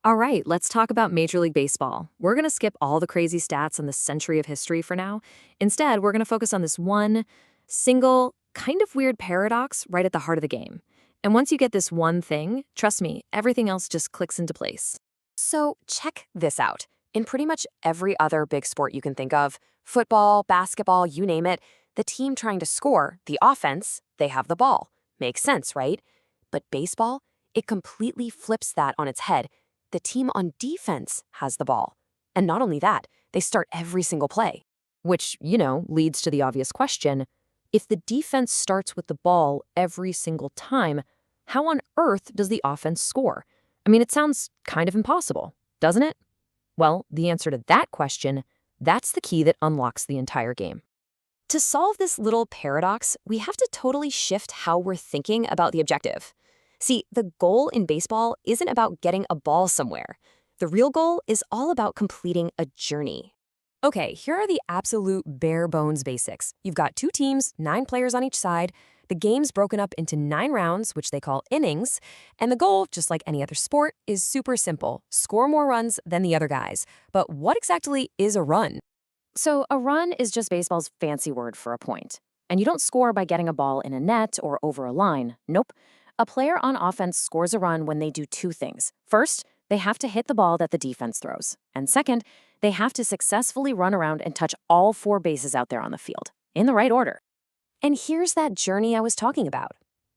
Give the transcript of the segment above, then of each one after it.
All right, let's talk about Major League Baseball. We're going to skip all the crazy stats and the century of history for now. Instead, we're going to focus on this one single, kind of weird paradox right at the heart of the game. And once you get this one thing, trust me, everything else just clicks into place. So check this out. In pretty much every other big sport you can think of, football, basketball, you name it, the team trying to score, the offense, they have the ball. Makes sense, right? But baseball, it completely flips that on its head. The team on defense has the ball. And not only that, they start every single play. Which, leads to the obvious question. If the defense starts with the ball every single time, how on earth does the offense score? I mean, it sounds kind of impossible, doesn't it? Well, the answer to that question, that's the key that unlocks the entire game. To solve this little paradox, we have to totally shift how we're thinking about the objective. See, the goal in baseball isn't about getting a ball somewhere. The real goal is all about completing a journey. Okay, here are the absolute bare bones basics. You've got two teams, 9 players on each side. The game's broken up into 9 rounds, which they call innings. And the goal, just like any other sport, is super simple. Score more runs than the other guys. But what exactly is a run? So a run is just baseball's fancy word for a point. And you don't score by getting a ball in a net or over a line. Nope. A player on offense scores a run when they do 2 things. First, they have to hit the ball that the defense throws. And second, they have to successfully run around and touch all 4 bases out there on the field, in the right order. And here's that journey I was talking about.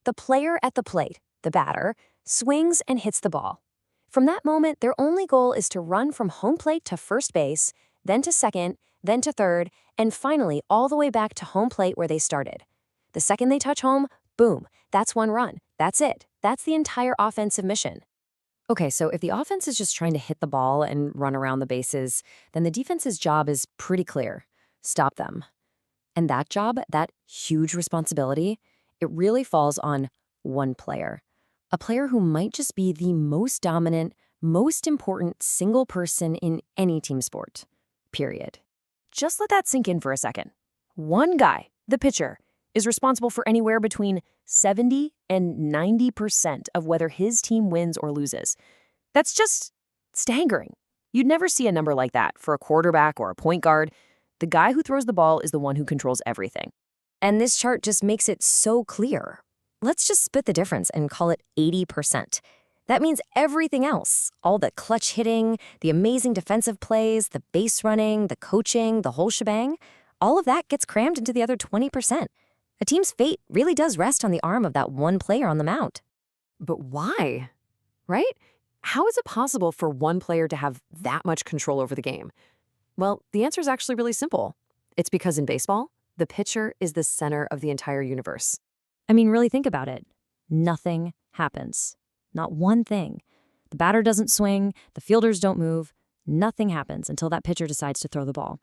The player at the plate, the batter, swings and hits the ball. From that moment, their only goal is to run from home plate to first base, then to second, then to third, and finally all the way back to home plate where they started. The second they touch home, boom, that's 1 run. That's it. That's the entire offensive mission. Okay, so if the offense is just trying to hit the ball and run around the bases, then the defense's job is pretty clear. Stop them. And that job, that huge responsibility, it really falls on one player. A player who might just be the most dominant, most important single person in any team sport. Period. Just let that sink in for a second. One guy, the pitcher, is responsible for anywhere between 70 and 90% of whether his team wins or loses. That's just staggering. You'd never see a number like that for a quarterback or a point guard. The guy who throws the ball is the one who controls everything. And this chart just makes it so clear. Let's just split the difference and call it 80%. That means everything else, all the clutch hitting, the amazing defensive plays, the base running, the coaching, the whole shebang, all of that gets crammed into the other 20%. A team's fate really does rest on the arm of that one player on the mound. But why? Right? How is it possible for one player to have that much control over the game? Well, the answer is actually really simple. It's because in baseball, the pitcher is the center of the entire universe. I mean, really think about it. Nothing happens. Not one thing. The batter doesn't swing, the fielders don't move. Nothing happens until that pitcher decides to throw the ball.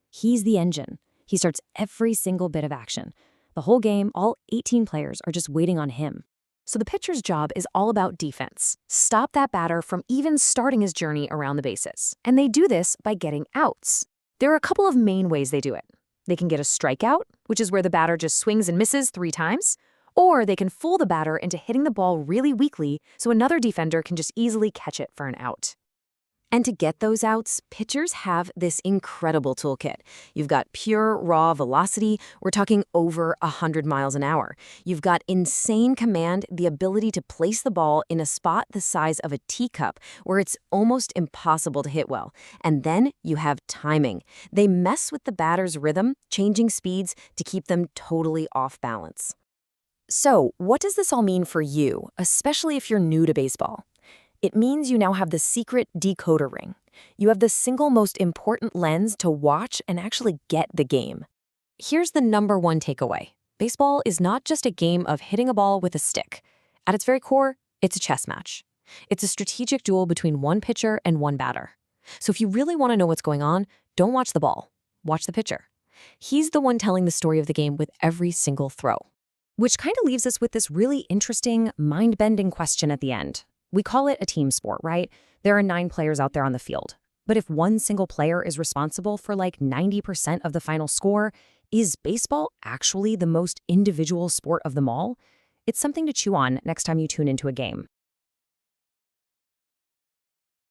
He's the engine. He starts every single bit of action. The whole game, all 18 players are just waiting on him. So the pitcher's job is all about defense. Stop that batter from even starting his journey around the bases. And they do this by getting outs. There are a couple of main ways they do it. They can get a strikeout, which is where the batter just swings and misses 3 times. Or they can fool the batter into hitting the ball really weakly so another defender can just easily catch it for an out. And to get those outs, pitchers have this incredible toolkit. You've got pure, raw velocity. We're talking over 100 miles an hour. You've got insane command, the ability to place the ball in a spot the size of a teacup, where it's almost impossible to hit well. And then you have timing. They mess with the batter's rhythm, changing speeds to keep them totally off balance. So, what does this all mean for you, especially if you're new to baseball? It means you now have the secret decoder ring. You have the single most important lens to watch and actually get the game. Here's the #1 takeaway. Baseball is not just a game of hitting a ball with a stick. At its very core, it's a chess match. It's a strategic duel between one pitcher and one batter. So if you really want to know what's going on, don't watch the ball. Watch the pitcher. He's the one telling the story of the game with every single throw. Which kind of leaves us with this really interesting, mind-bending question at the end. We call it a team sport, right? There are 9 players out there on the field. But if one single player is responsible for like 90% of the final score, is baseball actually the most individual sport of them all? It's something to chew on next time you tune into a game.